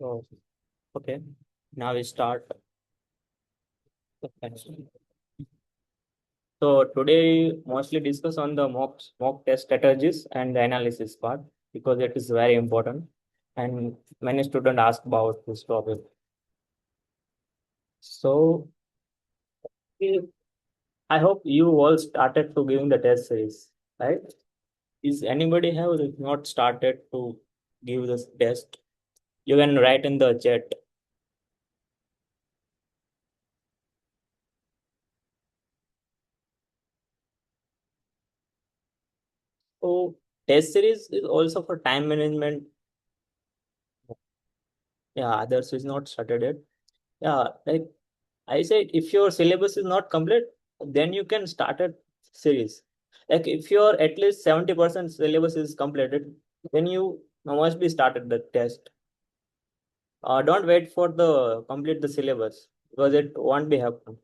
Oh, okay. Now we start. Okay. So today mostly discuss on the mock test strategies and the analysis part because it is very important and many students ask about this topic. So I hope you all started to giving the test series, right? Is anybody have not started to give this test? You can write in the chat. So test series is also for time management. Yeah, others is not started yet. Yeah, like I said, if your syllabus is not complete, then you can start a series. Like if your at least 70% syllabus is completed, then you must be started the test. Don't wait for the complete the syllabus because it won't be happen.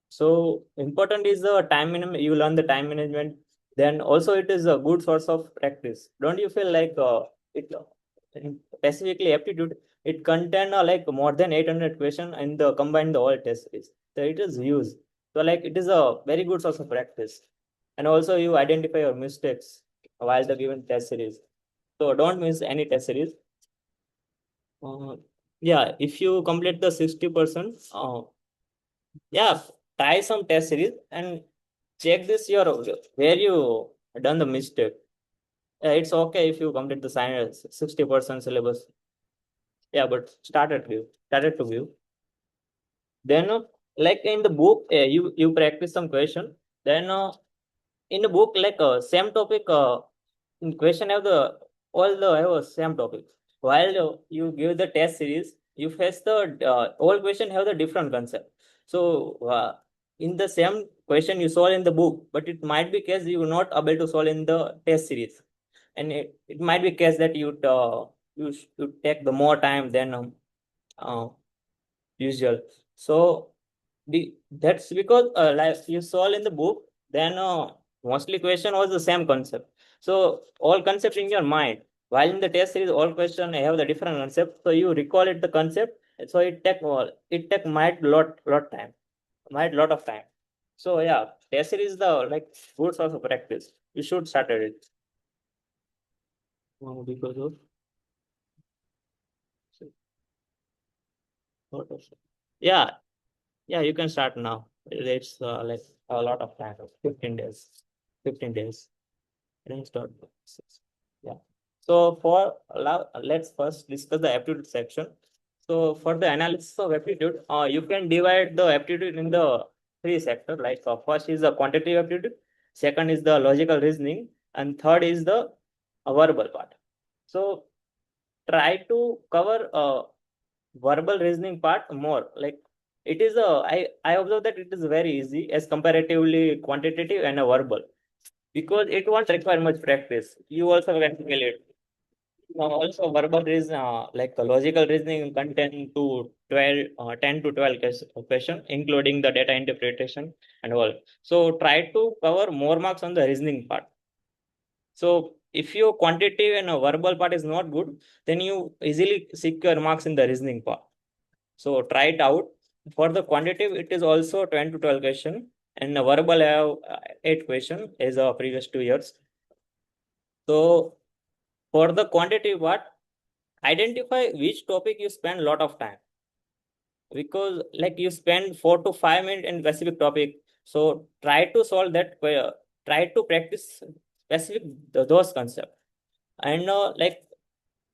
So important is the time minimum. You learn the time management. Then also it is a good source of practice. Don't you feel like it specifically aptitude? It contain like more than 800 question and the combine the all test series. So it is used. So like it is a very good source of practice. And also you identify your mistakes while the given test series. So don't miss any test series. Uh, yeah, if you complete the 60%, yeah, try some test series and check this your where you done the mistake. It's okay if you complete the science 60% syllabus. Yeah, but started to view. Then like in the book, you practice some question. Then in the book, like same topic, in question have the all the have a same topic. While you give the test series, you face the all question have the different concept. So in the same question you solve in the book, but it might be case you not able to solve in the test series, and it might be case that you take the more time than uh, usual. So that's because like you solve in the book, then mostly question was the same concept. So all concept in your mind. While in the test series, all question have the different concept. So you recall it the concept. So it take might lot of time. So yeah, test series is the like good source of practice. You should start at it. Because of yeah, yeah, you can start now. It's like a lot of time, 15 days. 15 days. Then start. Yeah. So let's first discuss the aptitude section. So for the analysis of aptitude, you can divide the aptitude in the three sectors. Like first is the quantitative aptitude, second is the logical reasoning, and third is the verbal part. So try to cover verbal reasoning part more. Like it is a I observe that it is very easy as comparatively quantitative and a verbal because it won't require much practice. You also can feel it. Also, verbal is like a logical reasoning contain to 12, 10 to 12 question, including the data interpretation and all. So try to cover more marks on the reasoning part. So if your quantitative and a verbal part is not good, then you easily secure marks in the reasoning part. So try it out. For the quantitative, it is also 10 to 12 question, and the verbal have 8 question as of previous 2 years. So for the quantitative part, identify which topic you spend a lot of time because like you spend 4 to 5 minutes in specific topic. So try to solve that. Try to practice specific those concepts and like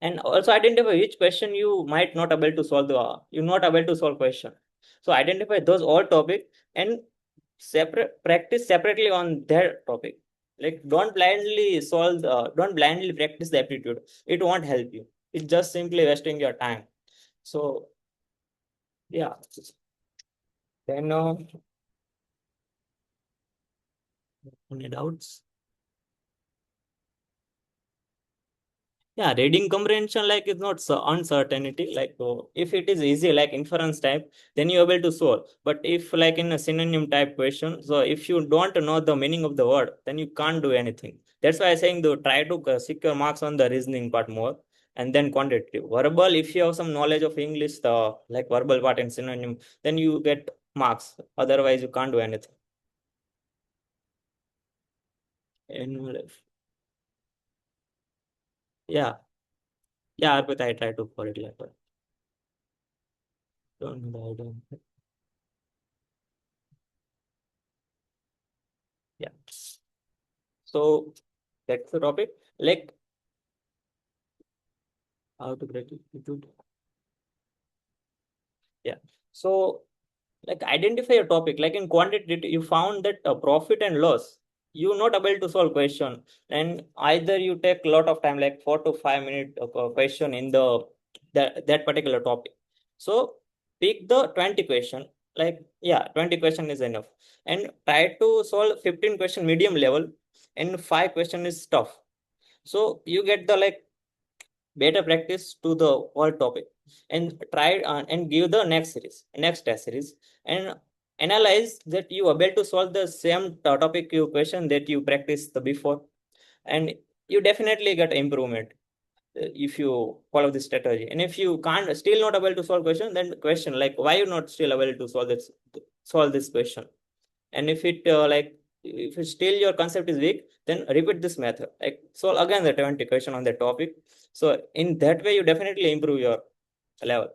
and also identify which question you might not able to solve you're not able to solve question. So identify those all topic and separate practice separately on their topic. Like don't blindly practice the aptitude. It won't help you. It's just simply wasting your time. So yeah, then any doubts? Yeah, reading comprehension like is not uncertainty. Like if it is easy like inference type, then you're able to solve. But if like in a synonym type question, so if you don't know the meaning of the word, then you can't do anything. That's why I'm saying to try to secure marks on the reasoning part more. and then quantitative. Verbal, if you have some knowledge of English, the like verbal part and synonym, then you get marks. Otherwise, you can't do anything. Annual life. Yeah, yeah, but I try to for it later. Don't I don't. Yeah. So that's the topic. Like how to break it. Yeah. So like identify a topic. Like in quantitative, you found that profit and loss, you're not able to solve question, and either you take a lot of time, like 4 to 5 minute question in that particular topic. So pick the 20 question. Like yeah, 20 question is enough, and try to solve 15 question medium level, and 5 question is tough. So you get the like better practice to the whole topic, and try and give the next test series, and analyze that you are able to solve the same topic you question that you practiced the before, and you definitely get improvement if you follow this strategy. And if you can't still not able to solve question, then question like why you not still able to solve this question. And if it if it still your concept is weak, then repeat this method, like solve again the 20 question on the topic. So in that way you definitely improve your level.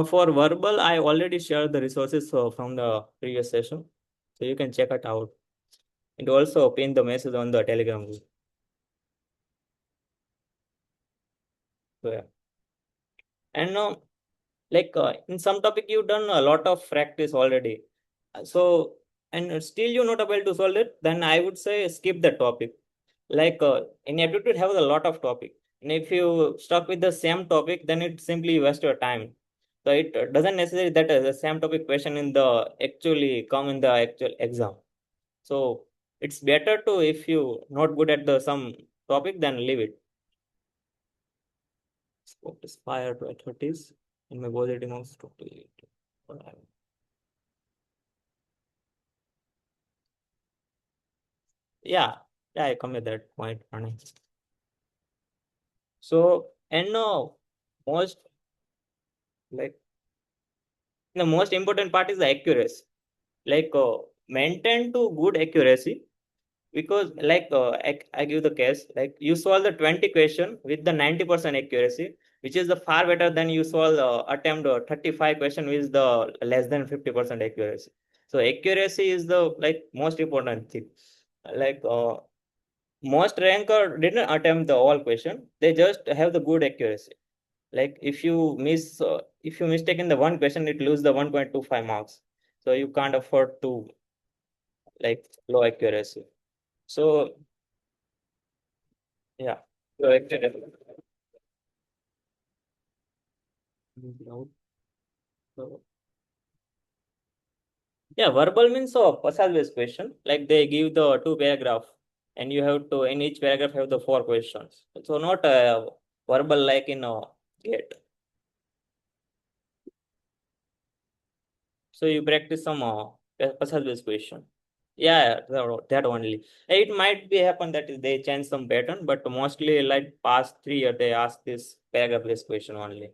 For verbal, I already shared the resources from the previous session, so you can check it out, and also pin the message on the Telegram group. So, yeah. And in some topic you've done a lot of practice already. So and still you're not able to solve it, then I would say skip the topic. In aptitude have a lot of topic, and if you stuck with the same topic, then it simply waste your time. So it doesn't necessarily that the same topic question in the actually come in the actual exam. So it's better to, if you not good at the some topic, then leave it. Scope is 5 to 30s, and my positive mouse 28. Yeah, yeah, I come with that point, Pranay. So, and most like the most important part is the accuracy. Maintain to good accuracy, because I give the case like you solve the 20 question with the 90% accuracy, which is the far better than you solve attempt 35 question with the less than 50% accuracy. So accuracy is the like most important thing. Like most ranker didn't attempt the all question, they just have the good accuracy. Like if you mistake in the one question, it lose the 1.25 marks. So you can't afford to like low accuracy. So yeah. So actually, so, yeah, verbal means passage based question. Like they give the two paragraph, and you have to in each paragraph have the four questions. So not verbal like in gate. So you practice some passage based question. Yeah, that only. It might be happen that they change some pattern, but mostly like past 3 years they ask this paragraph based question only.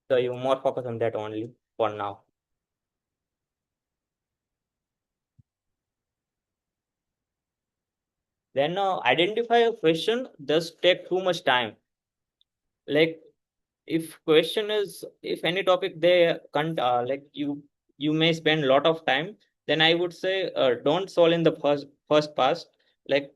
So you more focus on that only for now. Then identify a question does take too much time. Like if question is if any topic they can't you may spend a lot of time, then I would say don't solve in the first pass. Like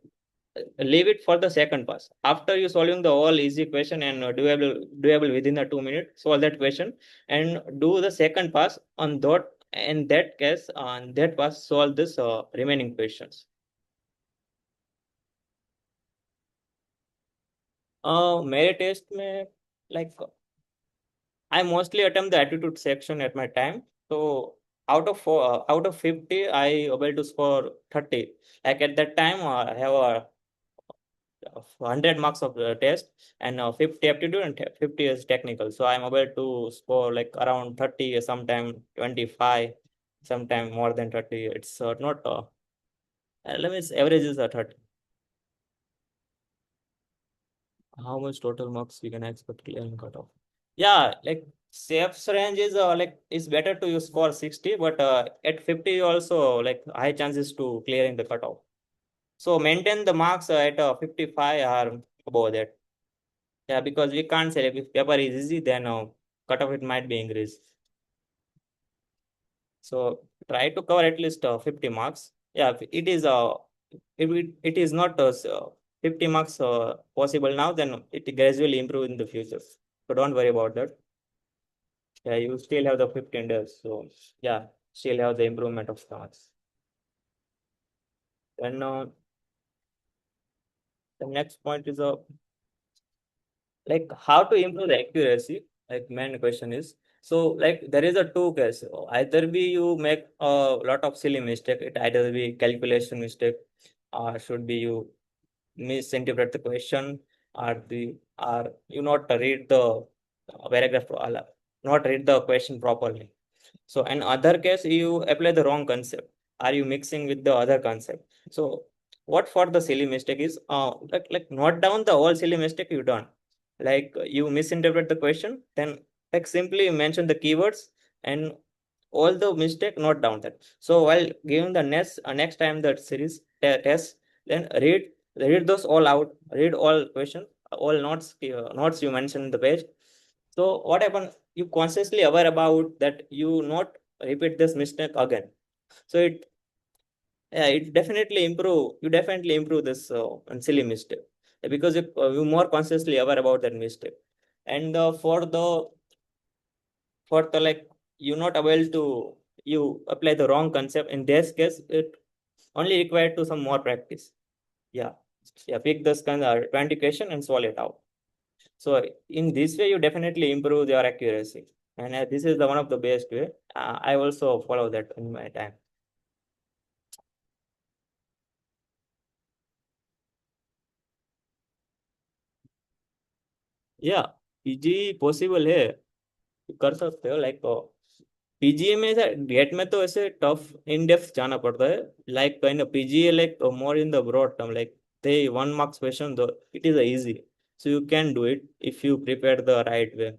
leave it for the second pass. After you solving the all easy question and doable within the 2 minutes, solve that question and do the second pass on that. In that case, on that pass, solve this remaining questions. मेरे test में like I mostly attempt the attitude section at my time. So out of 50, I able to score 30. Like at that time, I have a 100 marks of the test, and 50 aptitude and 50 is technical. So I'm able to score like around 30, sometime 25, sometime more than 30. It's not let me say average is 30. how much total marks we can expect clearing cutoff. Yeah, like safe range is like it's better to use score 60, but at 50 also like high chances to clearing the cutoff. So maintain the marks at 55 or above that. Yeah, because we can't say like, if paper is easy, then cutoff it might be increased. So try to cover at least 50 marks. Yeah, if it is it is not 50 marks possible now, then it gradually improve in the future. So don't worry about that. Yeah, you still have the 15 days. So yeah, still have the improvement of marks. Then the next point is like how to improve the accuracy. Like main question is, so like there is a two case. Either be you make a lot of silly mistake. It either be calculation mistake, or should be you misinterpret the question, or you not read the paragraph, not read the question properly. So in other case, you apply the wrong concept. Are you mixing with the other concept? So what for the silly mistake is like note down the all silly mistake you done. Like you misinterpret the question, then like simply mention the keywords and all the mistake note down that. So while giving the next time that series test, then read those all out, read all question, all notes you mentioned in the page. So what happened? You consciously aware about that you not repeat this mistake again. So it yeah, it definitely improve. You definitely improve this silly mistake because you more consciously aware about that mistake. And for the like you not able to you apply the wrong concept. In this case, it only required to some more practice. Yeah, yeah. Pick this kind of 20 question and solve it out. So in this way, you definitely improve your accuracy, and this is the one of the best way. I also follow that in my time. Yeah, PG possible है, कर सकते हो like PGA में ऐसा gate में तो ऐसे tough in depth जाना पड़ता है like kind of PGA like more in the broad term like they one marks question though it is easy, so you can do it if you prepare the right way.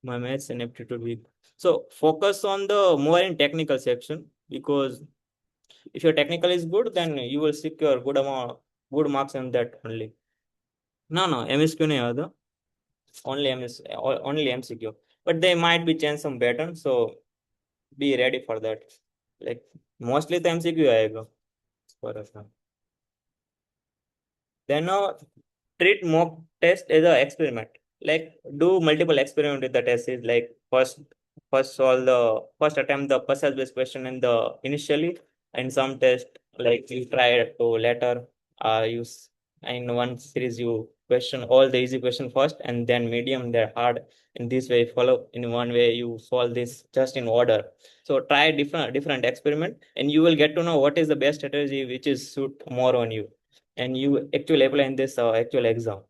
My maths and aptitude week, so focus on the more in technical section because if your technical is good, then you will secure good marks in that only. No, MSQ नहीं आता, only MCQ, but they might be change some pattern, so be ready for that. Like mostly the MCQ आएगा for us now. Then treat mock test as an experiment. Like do multiple experiment with the test is like first attempt the puzzle based question in the initially, and some test like you try to later use in one series you question all the easy question first and then medium then hard. In this way follow in one way you solve this just in order. So try different experiment and you will get to know what is the best strategy which is suit more on you, and you actually apply in this actual exam.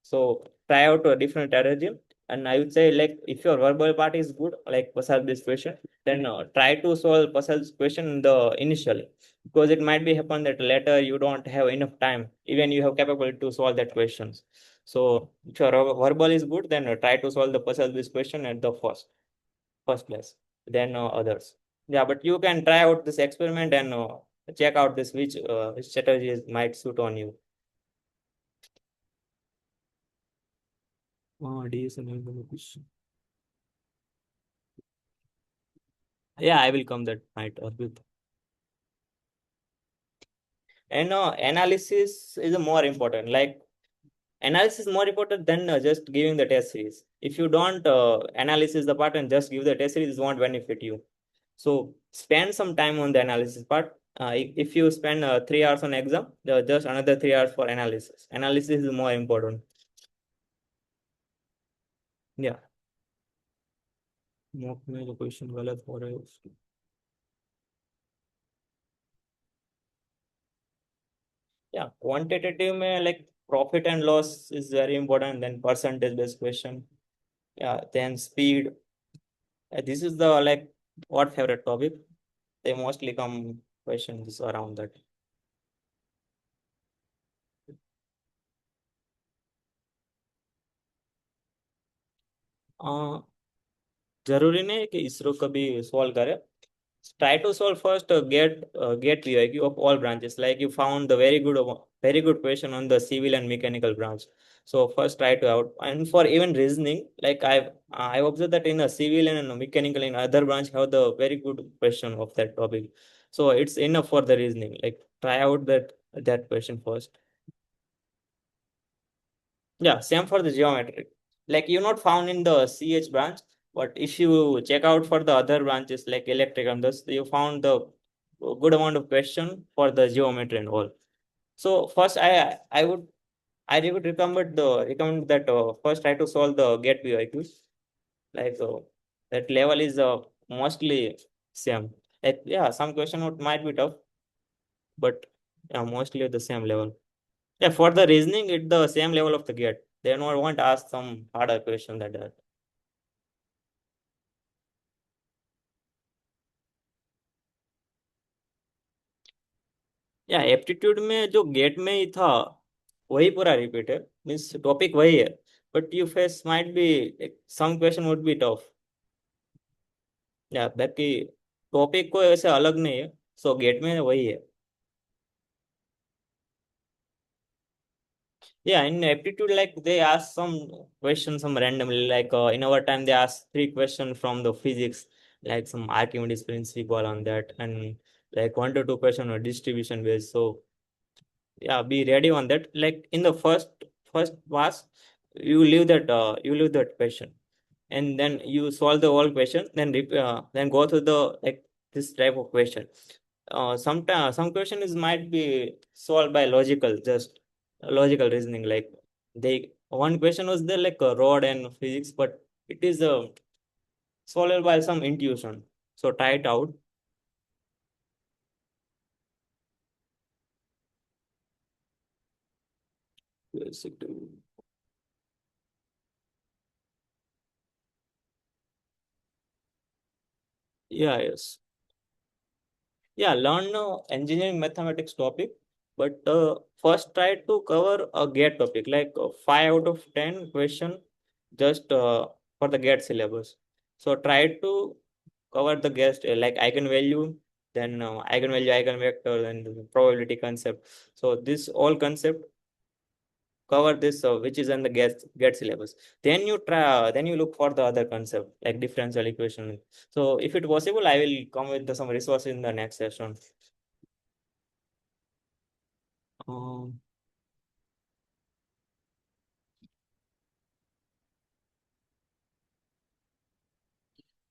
So try out a different strategy. And I would say like if your verbal part is good, like puzzle this question, then try to solve puzzle question in the initially, because it might be happen that later you don't have enough time, even you have capability to solve that questions. So if your verbal is good, then try to solve the puzzle this question at the first place, then others. Yeah, but you can try out this experiment and check out this which strategies might suit on you. D is another question. Yeah, I will come that night or with. And analysis is more important. Like analysis is more important than just giving the test series. If you don't analysis the part and just give the test series, it won't benefit you. So spend some time on the analysis part. If you spend 3 hours on exam, just another 3 hours for analysis. Analysis is more important. Yeah. Mock में जो question गलत हो रहा है उसको. Yeah, quantitative में like profit and loss is very important. Then percentage based question. Yeah, then speed. This is the like what favorite topic. They mostly come questions around that. जरूरी नहीं है कि इसरो कभी सॉल्व करे. Try to solve first get PIQ of all branches. Like you found the very good question on the civil and mechanical branch. So first try to out, and for even reasoning, like I observed that in a civil and a mechanical in other branch have the very good question of that topic. So it's enough for the reasoning. Like try out that question first. Yeah, same for the geometry. Like you not found in the CH branch, but if you check out for the other branches like electric and this, you found the good amount of question for the geometry and all. So first, I would recommend that first try to solve the get PIQs. Like that level is mostly same. Like yeah, some question might be tough, but yeah, mostly at the same level. Yeah, for the reasoning, it's the same level of the gate. They don't want to ask some harder question than that. या aptitude में जो gate में ही था वही पूरा repeat है. Means topic वही है, but you face might be some question would be tough. या बाकी टॉपिक को ऐसे अलग नहीं है. सो गेट में वही है. Yeah, in aptitude, like they ask some questions, some randomly. Like in our time, they ask three questions from the physics, like some Archimedes principle on that, and like one to two question on distribution based. So yeah, be ready on that. Like in the first pass, you leave that question, and then you solve the whole question. Then go to the like this type of question. Sometimes some question is might be solved by logical reasoning. Like they one question was there like a rod and physics, but it is solved by some intuition. So try it out. Yes, yeah, yes. Yeah, learn engineering mathematics topic, but first try to cover a GATE topic, like 5 out of 10 question just for the GATE syllabus. So try to cover the GATE like eigenvalue, then eigenvalue, eigenvector, and the probability concept. So this all concept cover this which is in the GATE syllabus. Then you try, then you look for the other concept like differential equation. So if it possible, I will come with some resources in the next session. Um,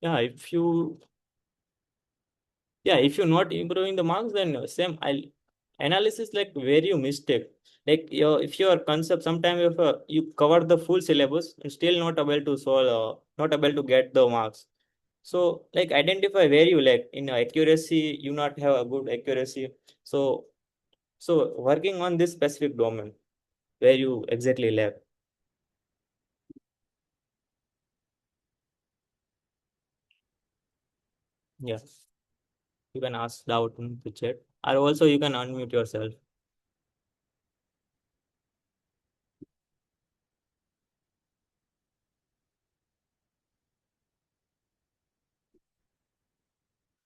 yeah, if you're not improving the marks, then same. I'll analysis like where you mistake. Like if your concept, sometimes if you cover the full syllabus and still not able to solve, not able to get the marks. So like identify where you lack in accuracy. You not have a good accuracy. So working on this specific domain where you exactly lack. Yeah, you can ask doubt in the chat, or also you can unmute yourself.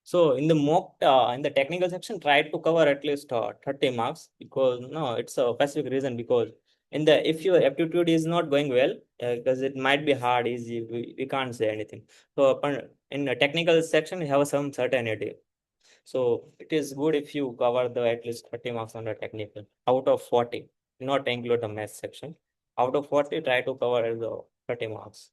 So in the in the technical section, try to cover at least 30 marks because no, it's a specific reason because in the if your aptitude is not going well, because it might be hard, easy, we can't say anything. So in the technical section, you have some certainty. So it is good if you cover the at least 30 marks on the technical out of 40, not include the math section. Out of 40, try to cover the 30 marks.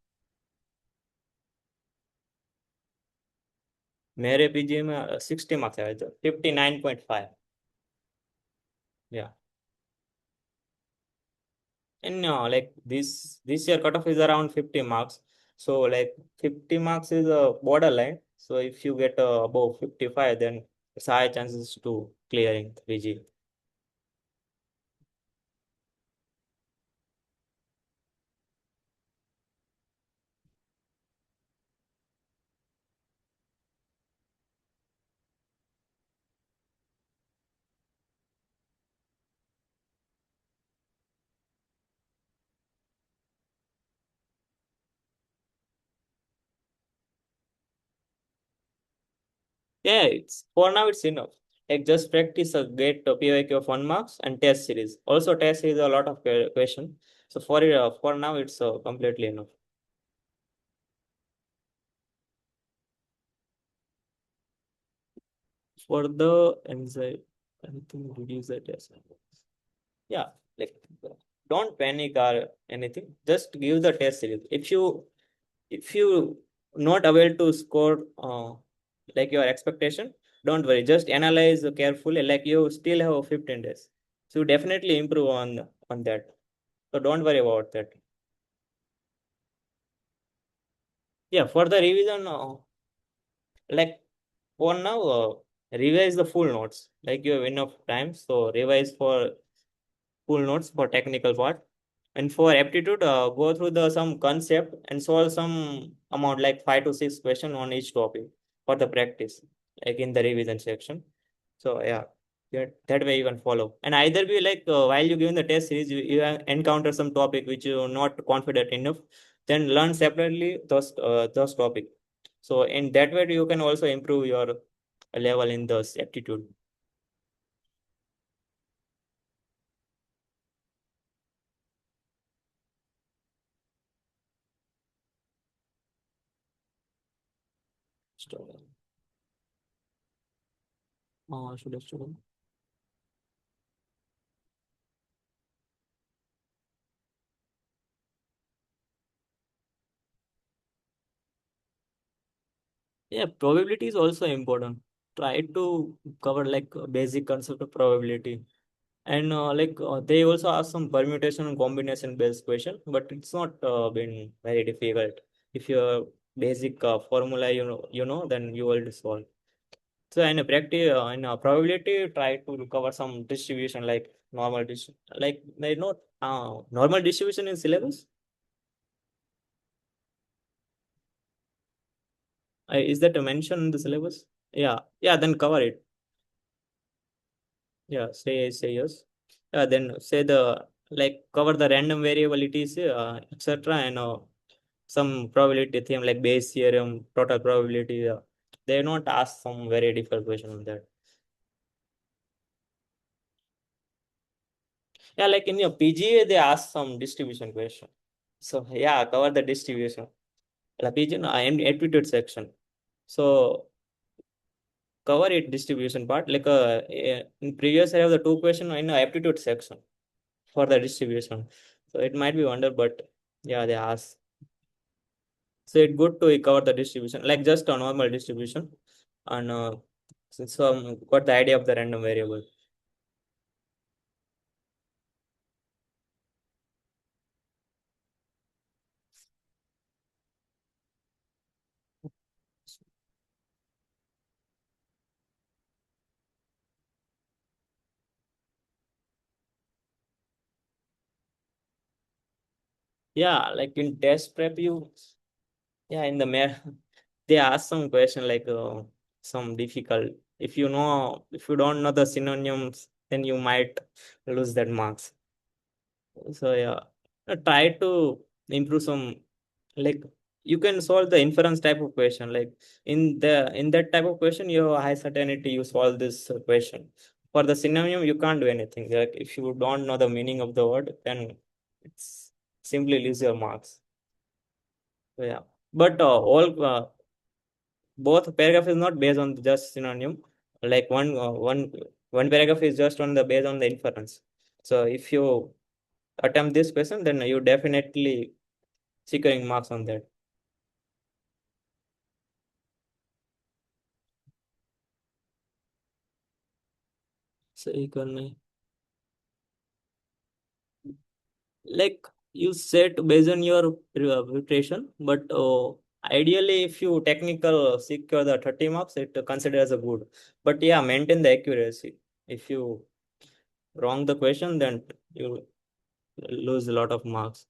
मेरे PG में 60 marks आए थे 59.5. Yeah. And like this year cutoff is around 50 marks. So like 50 marks is a borderline. So if you get above 55, then it's high chances to clearing 3G. Yeah, it's for now it's enough. Like just practice a get PYQ of 1 marks and test series. Also test series a lot of question. So for now it's completely enough. For the anxiety, anything reduce the test. Yeah, like don't panic or anything. Just give the test series. If you not able to score like your expectation, don't worry. Just analyze carefully. Like you still have 15 days, so definitely improve on that. So don't worry about that. Yeah, for the revision, like for now, revise the full notes. Like you have enough time, so revise for full notes for technical part. And for aptitude, go through the some concept and solve some amount like 5 to 6 questions on each topic for the practice, like in the revision section. So yeah, that way you can follow. And either be like while you giving the test series, you encounter some topic which you're not confident enough, then learn separately those topic. So in that way you can also improve your level in the aptitude. So, should I student? Yeah, probability is also important. Try to cover like basic concept of probability. And they also ask some permutation and combination based question, but it's not been very difficult. If your basic formula then you will solve. So in a practice, in a probability, try to recover some distribution like like they not normal distribution in syllabus. Is that a mention in the syllabus? Yeah, yeah. Then cover it. Yeah, say yes. Then say the like cover the random variabilities, etc. And some probability theme like Bayes theorem, total probability. They not ask some very difficult question on that. Yeah, like in your PGA, they ask some distribution question. So yeah, cover the distribution. Like PGA, no, aptitude section. So cover it distribution part. Like in previous I have the two question in aptitude section for the distribution. So it might be wonder, but yeah, they ask. So it's good to cover the distribution, like just a normal distribution, and got the idea of the random variable. Yeah, like in test prep, yeah, in the they ask some question like some difficult. If you don't know the synonyms, then you might lose that marks. So yeah, try to improve some like you can solve the inference type of question. Like in that type of question, you have a high certainty you solve this question. For the synonym, you can't do anything. Like if you don't know the meaning of the word, then it's simply lose your marks. So, yeah, but all both paragraph is not based on just synonym. Like one paragraph is just on the based on the inference. So if you attempt this question, then you definitely securing marks on that. सही करना है. Like you set based on your preparation, but ideally if you technical secure the 30 marks, it considered as a good. But yeah, maintain the accuracy. If you wrong the question, then you lose a lot of marks.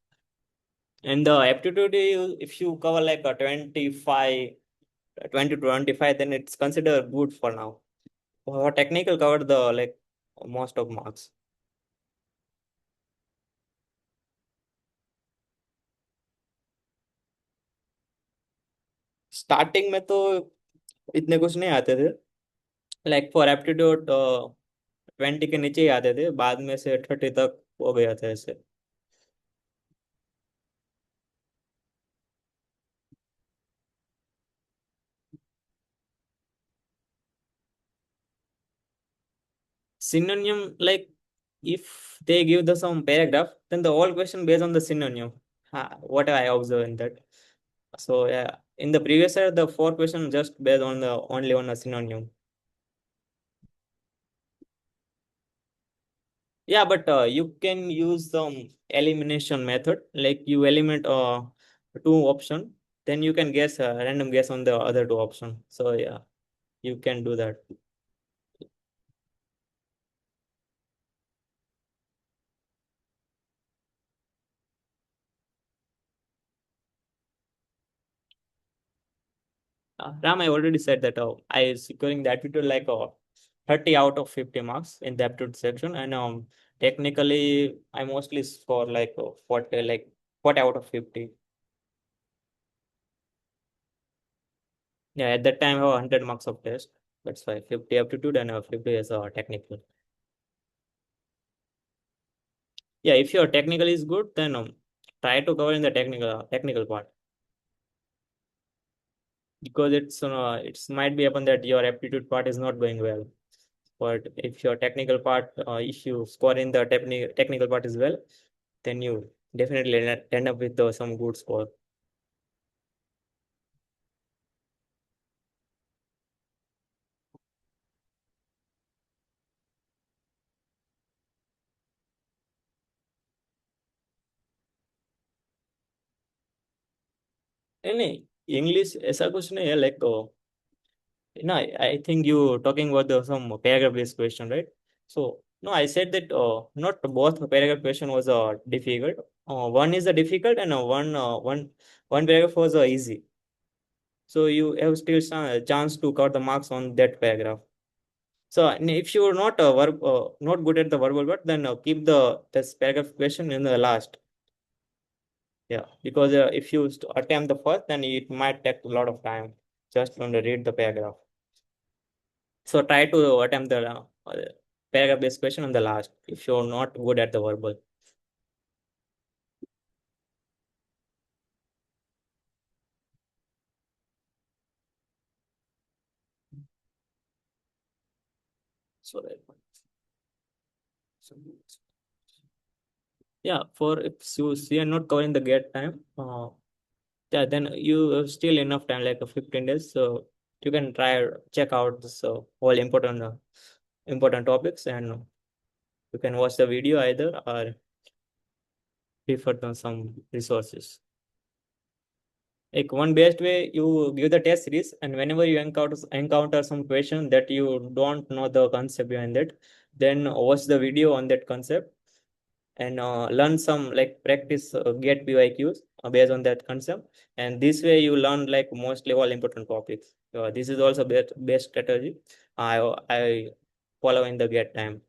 And the aptitude, if you cover like a 20 to 25, then it's considered good for now. For technical cover the like most of marks. Starting में तो इतने कुछ नहीं आते थे. Like for aptitude 20 के नीचे ही आते थे, बाद में से 30 तक हो गया था ऐसे। Synonym, like if they give the some paragraph, then the whole question based on the synonym. What I observe in that. So yeah, in the previous year, the four question just based on the only on a synonym. Yeah, but you can use some elimination method. Like you eliminate two option, then you can guess random guess on the other two option. So yeah, you can do that. Ram, I already said that I securing the aptitude like 30 out of 50 marks in the aptitude section, and technically I mostly score like 40, like 40 out of 50. Yeah, at that time I have 100 marks of test. That's why 50 aptitude and 50 is technical. Yeah, if your technical is good, then try to cover in the technical part, because it's might be happen that your aptitude part is not going well. But if your technical part, if you score in the technical part as well, then you definitely end up with some good score. नहीं, English ऐसा कुछ नहीं है, like no, I think you talking about some paragraph based question, right? So no, I said that not both paragraph question was difficult. One is difficult, and one paragraph was easy. So you have still some chance to cut the marks on that paragraph. So and if you are not not good at the verbal part, then keep the this paragraph question in the last. Yeah, because if you attempt the first, then it might take a lot of time just to read the paragraph. So try to attempt the paragraph based question on the last if you're not good at the verbal. So that so, yeah, for if you see are not covering the gate time, yeah, then you have still enough time, like 15 days. So you can try check out this all important topics, and you can watch the video either or refer to some resources. Like one best way, you give the test series, and whenever you encounter some question that you don't know the concept behind it, then watch the video on that concept, and learn some like practice get PYQs based on that concept, and this way you learn like mostly all important topics. This is also best strategy I follow in the get time.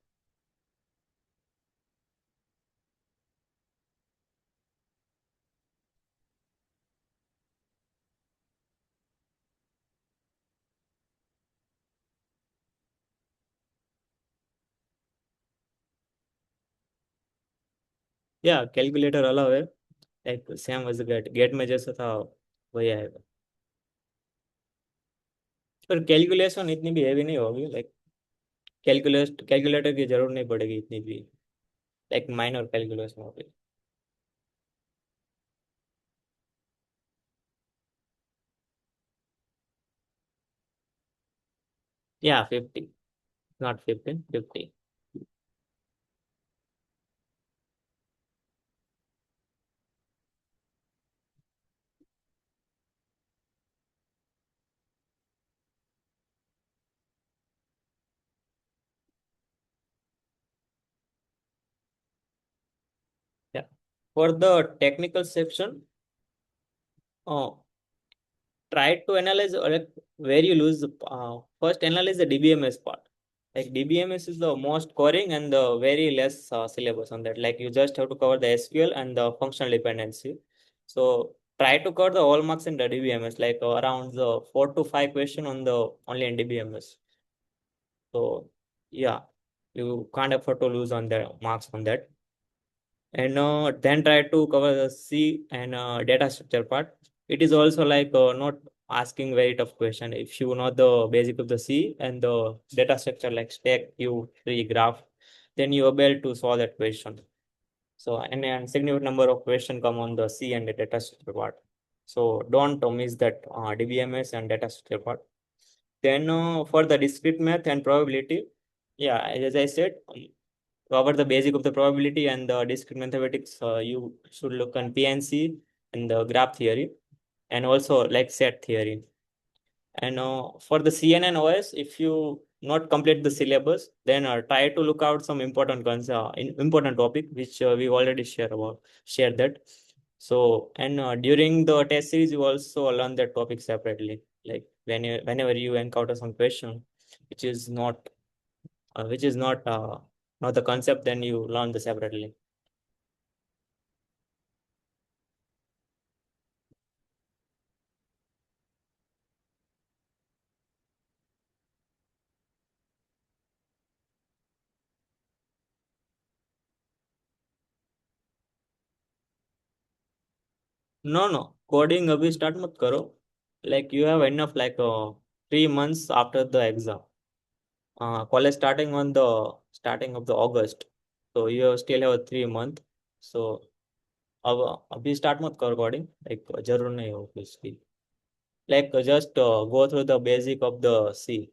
या calculator अलाव है, like same as gate में जैसा था वही आएगा, पर calculation इतनी भी हैवी नहीं होगी, लाइक कैलकुलेटर की जरूरत नहीं पड़ेगी इतनी भी, लाइक माइनर कैलकुलेशन होगी. Yeah, 50, not 15, 50. Yeah. For the technical section, uh, try to analyze like where you lose. First, analyze the DBMS part. Like DBMS is the most scoring and the very less syllabus on that. Like you just have to cover the SQL and the functional dependency. So try to cover the all marks in the DBMS, like around the 4 to 5 question on the only in DBMS. So yeah, you can't afford to lose on the marks on that. And then try to cover the C and data structure part. It is also like not asking very tough question. If you know the basic of the C and the data structure like stack, queue, tree, graph, then you are able to solve that question. So and significant number of questions come on the C and the data structure part. So don't miss that DBMS and data structure part. Then for the discrete math and probability, yeah, as I said, cover the basic of the probability and the discrete mathematics. You should look on PNC and the graph theory, and also like set theory. And for the CNN OS, if you not complete the syllabus, then try to look out some important important topic which we already share that. So and during the test series, you also learn that topic separately. Like whenever you encounter some question which is not which is not the concept, then you learn the separately. No, no, coding अभी start मत करो. Like you have enough like 3 months after the exam. College starting on the starting of the August. So you still have a 3 month. So अब अभी start मत करो coding. Like जरूर नहीं हो इसकी. Like just go through the basic of the C.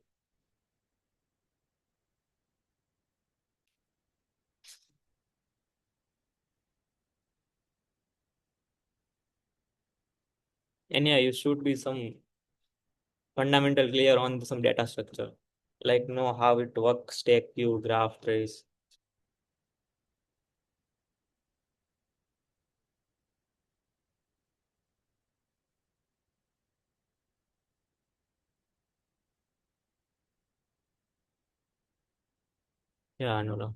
And yeah, you should be some fundamental clear on some data structure. Like know how it works, stack, queue, graph, trace. Yeah, no, no.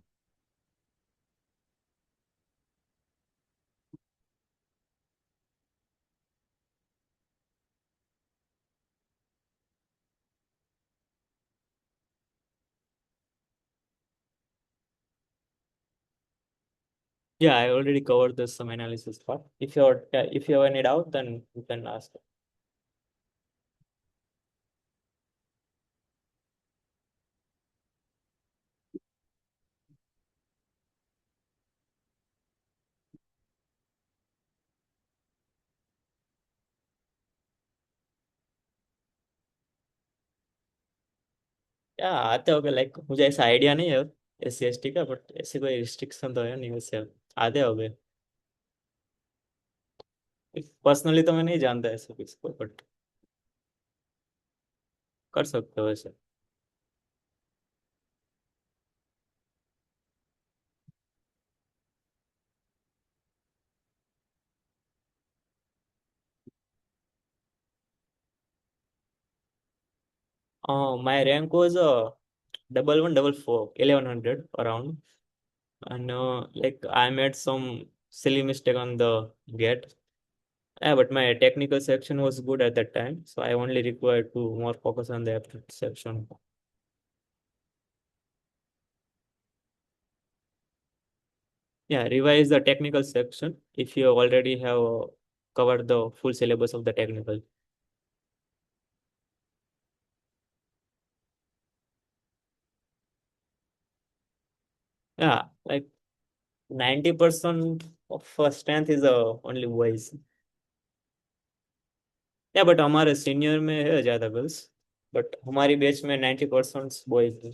Yeah, I already covered this some analysis part. If you have any doubt, then you can ask. या आते होगे like मुझे ऐसा idea नहीं है SC ST का, but ऐसे कोई रिस्ट्रिक्शन तो है नहीं वैसे. आते होगे. पर्सनली तो मैं नहीं जानता ऐसे किसी को, बट कर सकते हो वैसे. My rank was 1114 1100 around. And like I made some silly mistake on the gate. Yeah, but my technical section was good at that time, so I only required to more focus on the aptitude section. Yeah, revise the technical section if you already have covered the full syllabus of the technical. Yeah, like 90% of strength is only boys. या but हमारे senior में है ज्यादा girls. But हमारी batch में 90% boys है.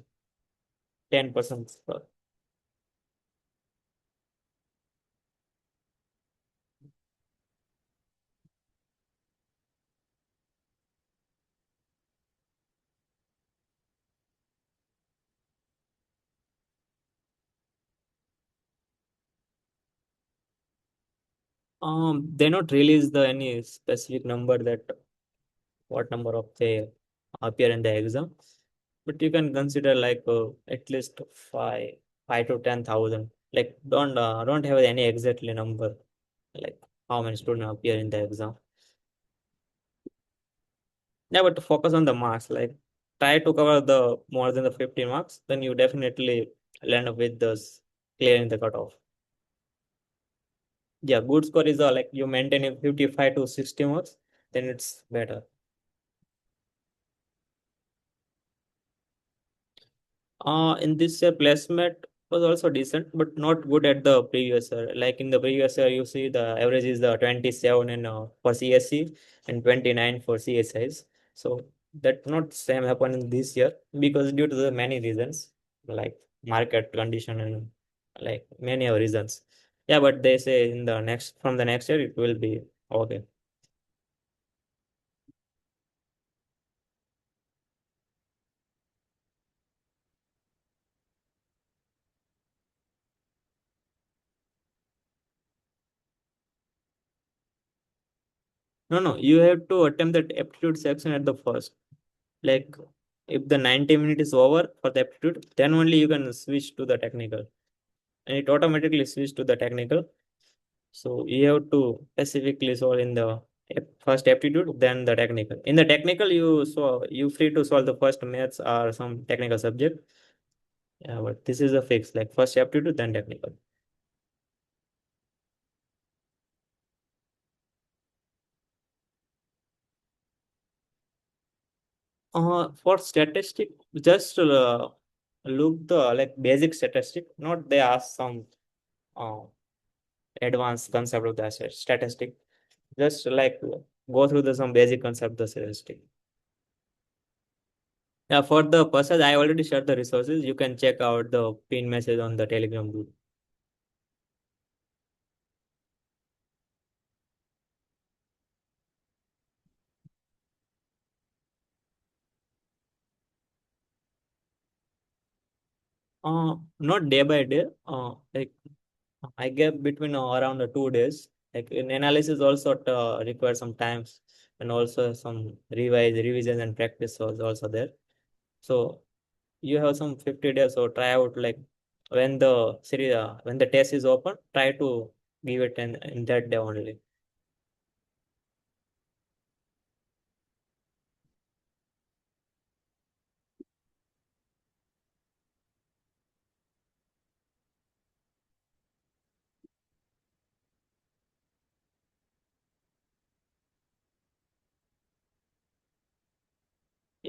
10%. They not release the any specific number that what number of they appear in the exam, but you can consider like at least 5 to 10,000. Like don't have any exactly number like how many students appear in the exam. Yeah, but to focus on the marks, like try to cover the more than the 15 marks, then you definitely land up with this clearing the cutoff. Yeah, good score is like you maintain a 55 to 60 marks, then it's better. In this year, placement was also decent, but not good at the previous year. Like in the previous year, you see the average is the 27 in for CSE and 29 for CSIs. So that not same happen in this year because due to the many reasons like market condition and like many other reasons. Yeah, but they say in the next from the next year it will be okay. No, no, you have to attempt that aptitude section at the first. Like if the 90 minutes is over for the aptitude, then only you can switch to the technical. And it automatically switch to the technical. So you have to specifically solve in the first aptitude, then the technical. In the technical, you free to solve the first maths or some technical subject. Yeah, but this is a fix, like first aptitude, then technical. For statistic, just look the like basic statistic, not they ask some uh, advanced concept of the statistic. Just like go through the some basic concept of the statistic. Yeah, for the process, I already shared the resources. You can check out the pin message on the Telegram group. Not day by day. Like I gave between around the 2 days. Like in analysis also requires some times and also some revision and practice was also there. So you have some 50 days or try out like when the series when the test is open, try to give it in that day only.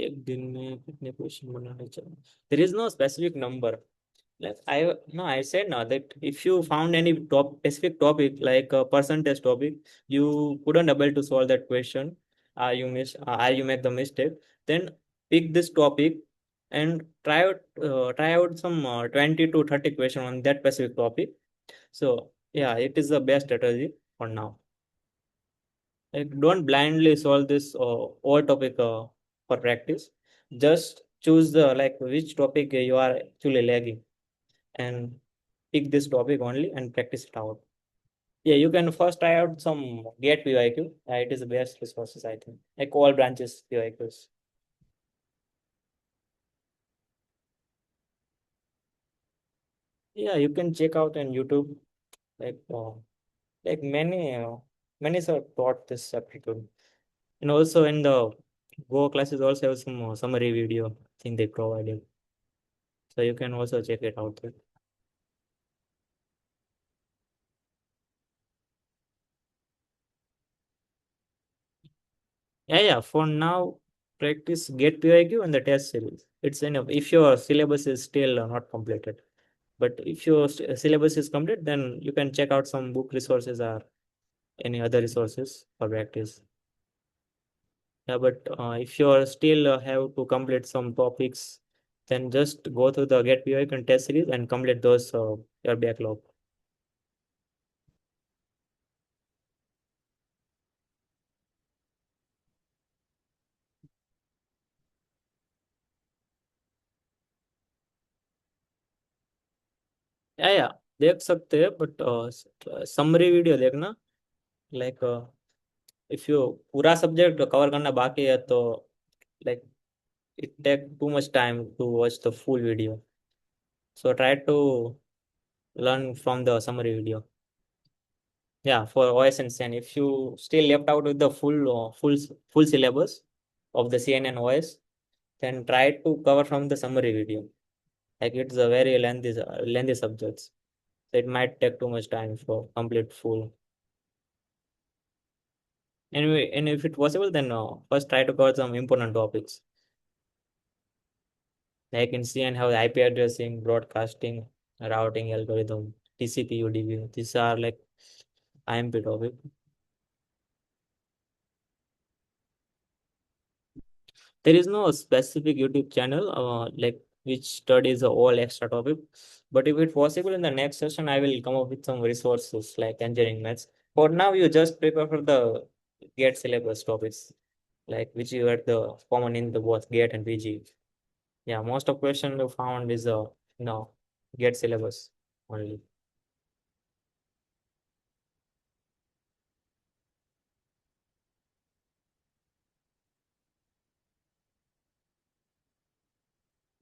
एक दिन में कितने question बनाने चाहिए? There is no specific number. Like I no, I said now that if you found any specific topic like a percentage topic, you couldn't able to solve that question, or you make the mistake, then pick this topic and try out some 20 to 30 question on that specific topic. So yeah, it is the best strategy for now. Like don't blindly solve this all topic for practice. Just choose the like which topic you are actually lagging and pick this topic only and practice it out. Yeah, you can first try out some Gate PYQ. It is the best resources, I think. Like all branches PYQs. Yeah, you can check out on YouTube. Like like many are taught this aptitude. And also in the Go classes also have some summary video thing they provided. So you can also check it out there. Yeah, yeah. For now, practice Get PYQ and the test series. It's enough. If your syllabus is still not completed. But if your syllabus is complete, then you can check out some book resources or any other resources for practice. Yeah, but if you still have to complete some topics, then just go through the Get PYQ and test series and complete those your backlog. या देख सकते हैं but summary video देखना like if you पूरा subject cover करना बाकी है तो like it take too much time to watch the full video. So try to learn from the summary video. Yeah, for OS and CN, if you still left out with the full syllabus of the CN and OS, then try to cover from the summary video. Like it's a very lengthy subjects. So it might take too much time for complete full. Anyway, and if it's possible, then first try to cover some important topics. Like in CN have the IP addressing, broadcasting, routing algorithm, TCP, UDP. These are like IMP topic. There is no specific YouTube channel like which studies all extra topic. But if it's possible in the next session, I will come up with some resources like engineering maths. For now, you just prepare for the GATE syllabus topics, like which you had the common in the both GATE and PG. Yeah, most of question you found is no GATE syllabus only.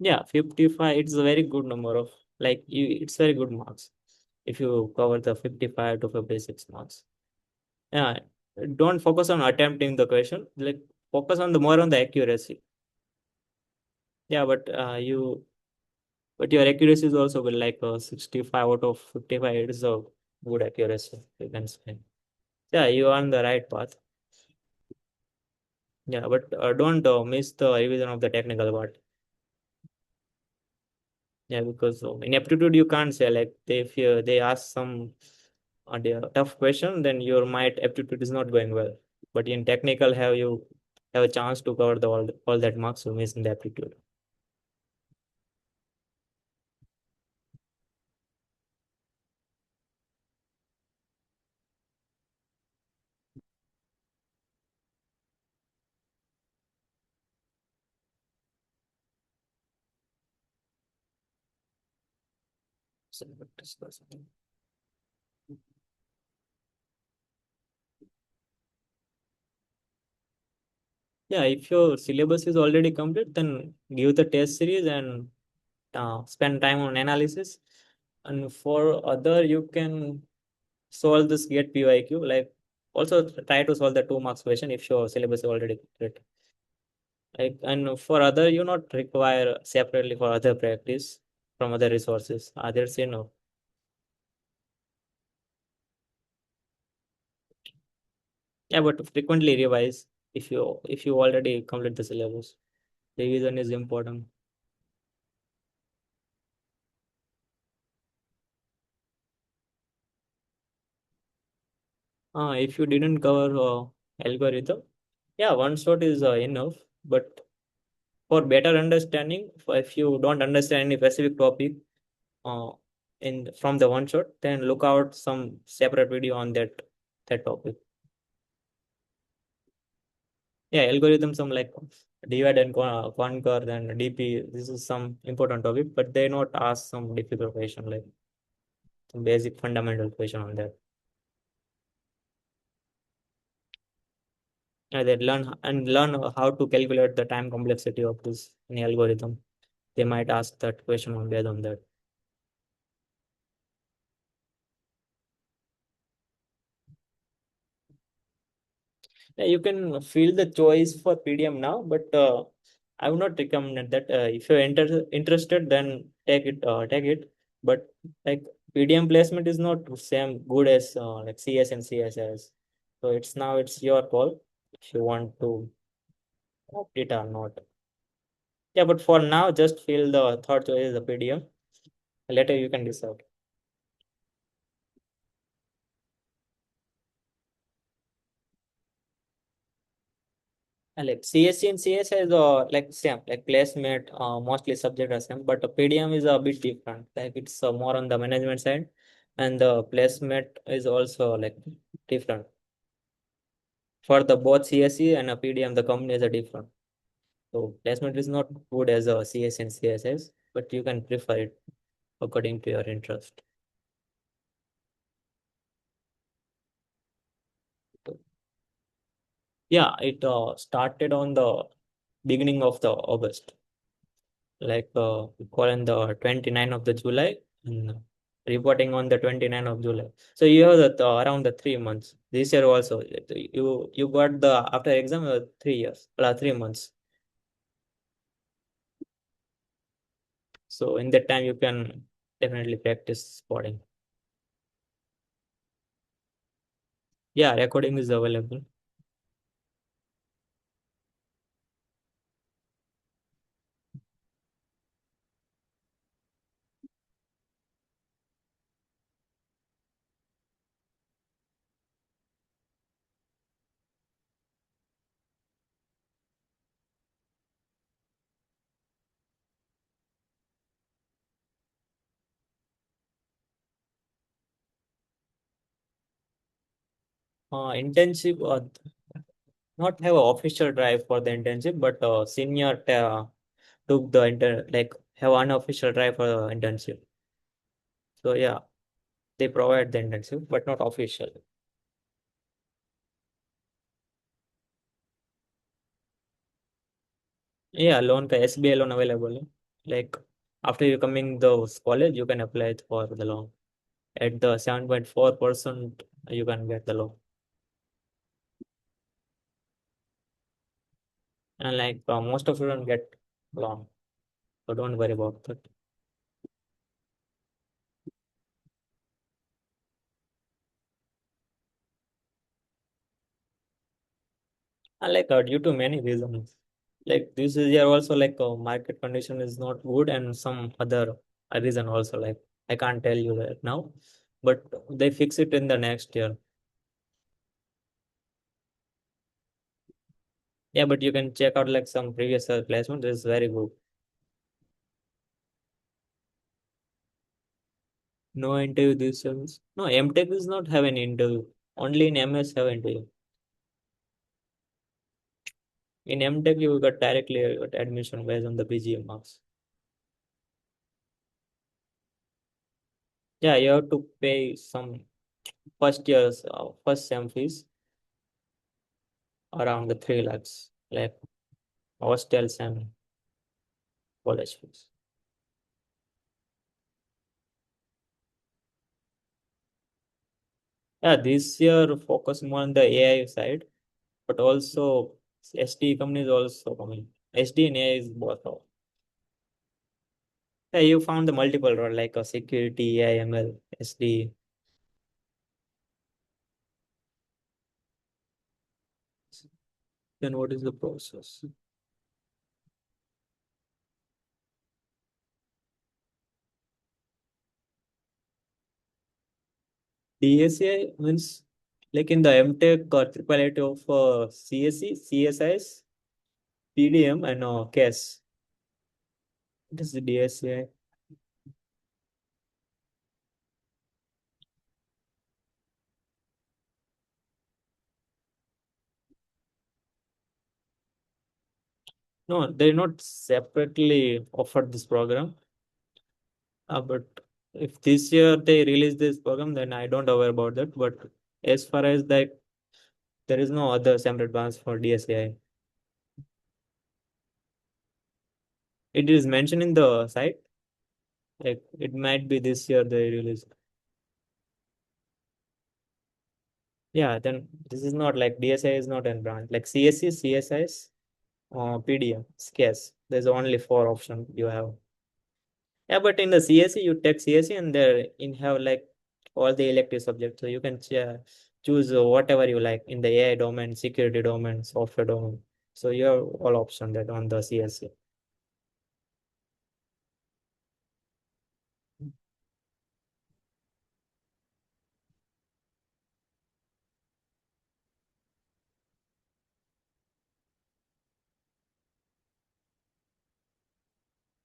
Yeah, 55, it's a very good number of like you it's very good marks if you cover the 55 to 56 marks. Yeah, don't focus on attempting the question, like focus on the more on the accuracy. Yeah, but your accuracy is also will like 65 out of 55. It is a good accuracy, you can say. Yeah, you are on the right path. Yeah, but don't miss the revision of the technical part. Yeah, because in aptitude you can't say like if they ask some tough question, then your might aptitude is not going well. But in technical, have you have a chance to cover the all that marks you miss in the aptitude. So, yeah, if your syllabus is already complete, then give the test series and spend time on analysis. And for other, you can solve this get PYQ. Like also try to solve the 2 marks question if your syllabus is already complete. Like and for other, you not require separately for other practice from other resources. Others, yeah, but frequently revise if you already complete the syllabus. Revision is important. If you didn't cover algorithm, yeah, one shot is enough. But for better understanding, if you don't understand any specific topic uh, in from the one shot, then look out some separate video on that topic. Yeah, algorithm some like divide and conquer and DP. This is some important topic, but they not ask some difficult question like some basic fundamental question on that. Yeah, they learn how to calculate the time complexity of this any algorithm. They might ask that question on based on that. Yeah, you can feel the choice for PDM now, but I would not recommend that. If you're interested, then take it. But like PDM placement is not same good as like CS and CSS. So it's your call if you want to opt it or not. Yeah, but for now, just feel the third choice is the PDM. Later you can decide. And like CSC and CSS is like same, like placement, mostly subject are same, but the PDM is a bit different. Like it's more on the management side, and the placement is also like different. For the both CSC and a PDM, the companies are different. So placement is not good as a CS and CSS, but you can prefer it according to your interest. Yeah, it started on the beginning of the August. Like we call on the 29th of the July and reporting on the 29th of July. So you have around the 3 months. This year also you got the after exam 3 years, 3 months. So in that time, you can definitely practice coding. Yeah, recording is available. Internship, not have an official drive for the internship, but senior took the like have unofficial drive for the internship. So yeah, they provide the internship, but not official. Yeah, loan ka SBI loan available. Like after you coming the college, you can apply it for the loan. At the 7.4%, you can get the loan. And like most of you don't get loan, so don't worry about that. And like due to many reasons, like this is year also like market condition is not good, and some other reason also, like I can't tell you that now, but they fix it in the next year. Yeah, but you can check out like some previous placement is very good. No interview this year. No, MTech does not have any interview. Only in MS have interview. In MTech you got directly admission based on the PGE marks. Yeah, you have to pay some first year's first sem fees around the 3 lakhs, like hostels and college fees. Yeah, this year focus more on the AI side, but also SD companies also coming. SD and AI is both out. Yeah, you found the multiple role like a security, AI, ML, SD. Then what is the process? DSA means like in the MTech or triple IT of CSE, CSIS, PDM, and CAS. What is the DSA? No, they not separately offered this program. But if this year they release this program, then I don't aware about that. But as far as that, there is no other separate branch for DSAI. It is mentioned in the site. Like it might be this year they release. Yeah, then this is not like DSI is not in branch. Like CSE, CSIS, PDM, SCAS. There's only four options you have. Yeah, but in the CSE, you take CSE and there in have like all the elective subjects. So you can choose whatever you like in the AI domain, security domain, software domain. So you have all options that on the CSE.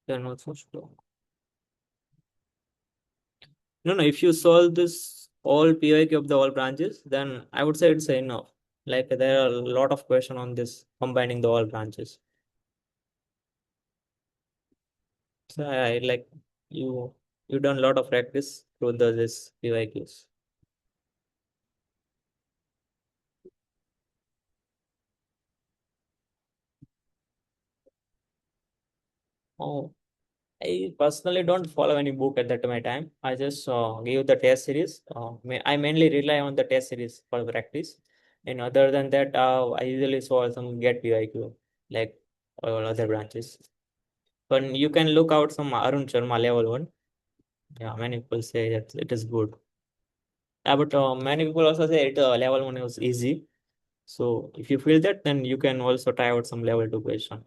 They're not so strong. No, no. If you solve this all PYQ of the all branches, then I would say it's enough. Like there are a lot of question on this combining the all branches. So I like you. You done a lot of practice through this PYQs. Oh, I personally don't follow any book at that my time. I just give the test series. I mainly rely on the test series for practice. And other than that, I usually solve some get PIQ like all other branches. But you can look out some Arun Sharma level one. Yeah, many people say that it is good. Yeah, but many people also say it level one was easy. So if you feel that, then you can also try out some level two question.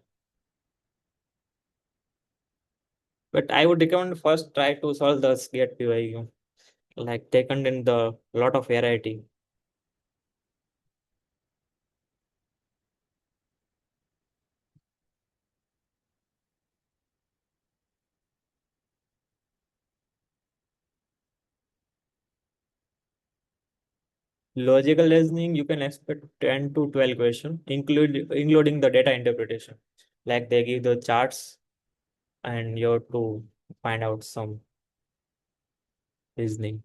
But I would recommend first try to solve the gate PYQ. Like they contain the lot of variety. Logical reasoning, you can expect 10 to 12 questions, including the data interpretation. Like they give the charts and you have to find out some reasoning.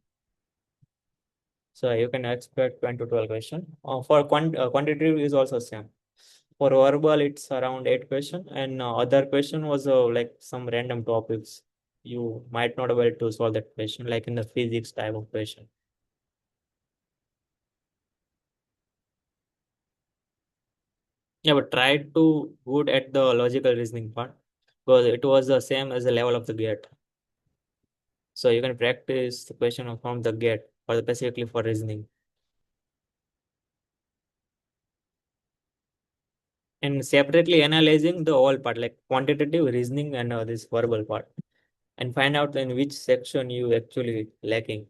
So you can expect 10 to 12 questions. For quantitative is also same. For verbal, it's around 8 questions, and other question was like some random topics. You might not be able to solve that question, like in the physics type of question. Yeah, but try to good at the logical reasoning part because it was the same as the level of the gate. So you can practice the question from the gate or specifically for reasoning. And separately analyzing the whole part, like quantitative reasoning and this verbal part, and find out in which section you actually lacking.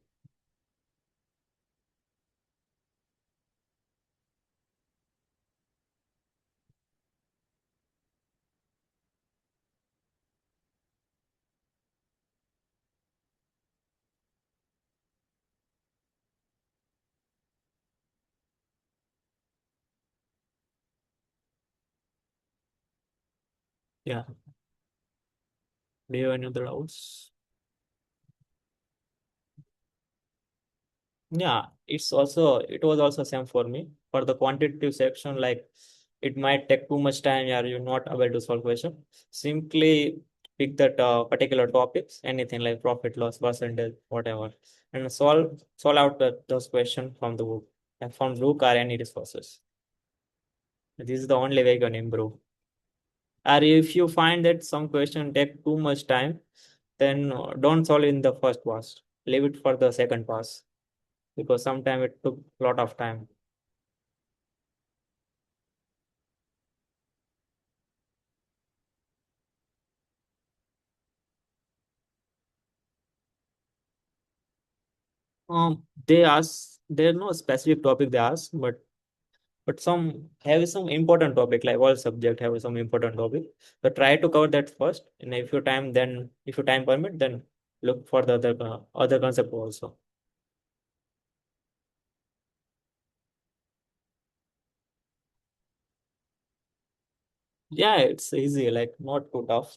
Yeah. Do you have any other doubts? Yeah, it was also same for me. For the quantitative section, like it might take too much time, or you're not able to solve question. Simply pick that particular topics, anything like profit loss percentage, whatever, and solve out those questions from the book, and from book or any resources. This is the only way you can improve. Or if you find that some question take too much time, then don't solve in the first pass. Leave it for the second pass because sometimes it took a lot of time. They ask there's no specific topic they ask, but some have some important topic, like all subject have some important topic. So try to cover that first, and if your time permit, then look for the other concept also. Yeah, it's easy, like not too tough.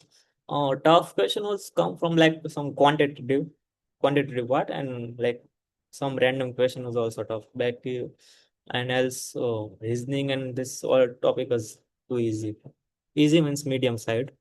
Tough question was come from like some quantitative part, and like some random question was also tough. And else reasoning and this all topic was too easy. Easy means medium side.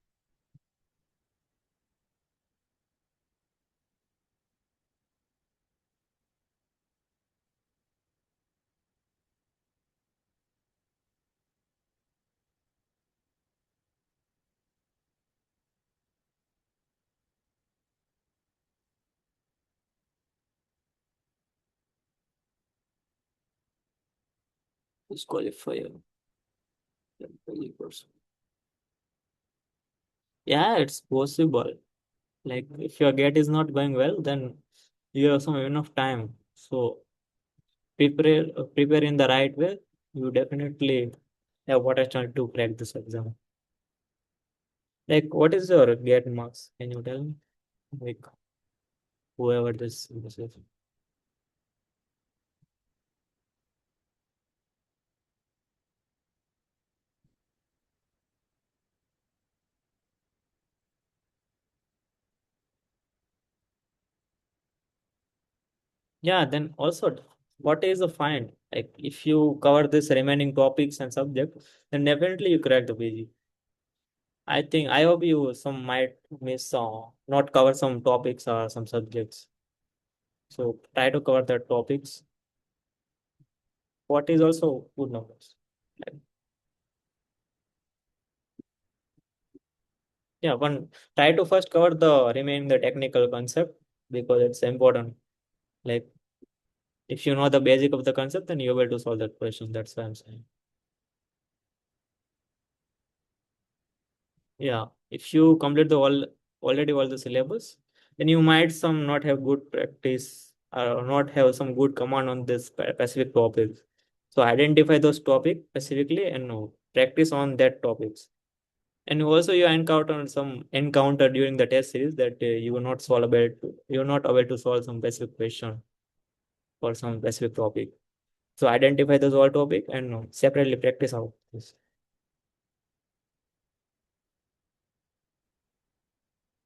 Disqualify a person. Yeah, it's possible. Like if your gate is not going well, then you have some enough time. So prepare in the right way. You definitely have potential to crack this exam. Like what is your gate marks? Can you tell me? Like whoever this is. Yeah, then also what is the fine? Like if you cover this remaining topics and subject, then definitely you crack the PG. I think I hope you some might miss not cover some topics or some subjects. So try to cover the topics. What is also good numbers. Like, Yeah, one try to first cover the remaining the technical concept because it's important. Like if you know the basic of the concept, then you're able to solve that question. That's why I'm saying. Yeah, if you complete the already all the syllabus, then you might some not have good practice or not have some good command on this specific topics. So identify those topics specifically and practice on that topics. And also you encounter during the test series that you were not you're not able to solve some specific question for some specific topic. So identify those all topic and separately practice out this.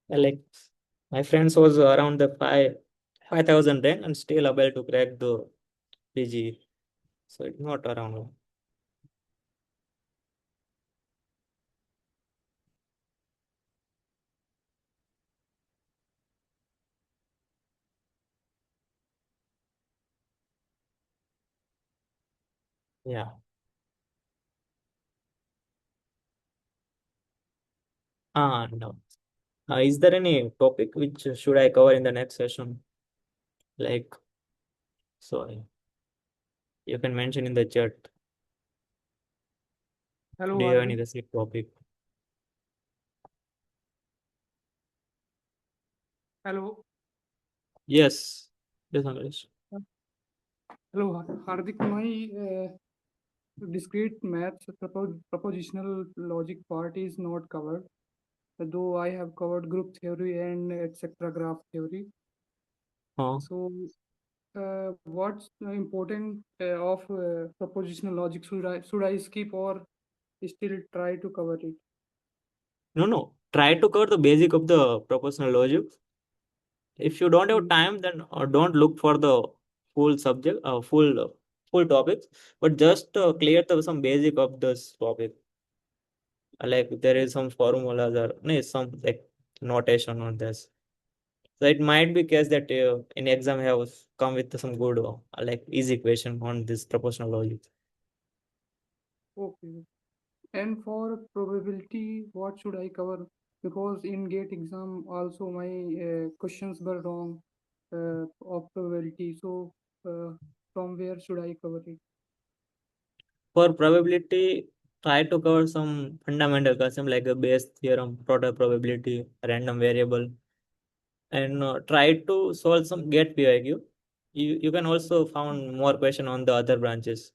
Like my friends was around the 5,000 rank and still able to crack the PG. So it's not around. Yeah. No. Is there any topic which should I cover in the next session? Like, so you can mention in the chat. Hello, Do you have any Hardik. specific topic? Hello. Yes. Yes, Amrish. Hello, Hardik. My discrete maths propositional logic part is not covered, though I have covered group theory and etc. graph theory. Oh. So, what's important of propositional logic? Should I skip or still try to cover it? No, no. Try to cover the basic of the proportional logic. If you don't have Mm, time, then don't look for the full subject, full topics, but just clear some basic of this topic. Like there is some formulas or no, some like notation on this. So it might be case that in exam have come with some good like easy question on this proportional logic. okay. And for probability, what should I cover? Because in GATE exam, also my questions were wrong of probability. So, from where should I cover it? For probability, try to cover some fundamental concept like a Bayes theorem, product probability, random variable, and try to solve some get PIQ. You can also found more question on the other branches.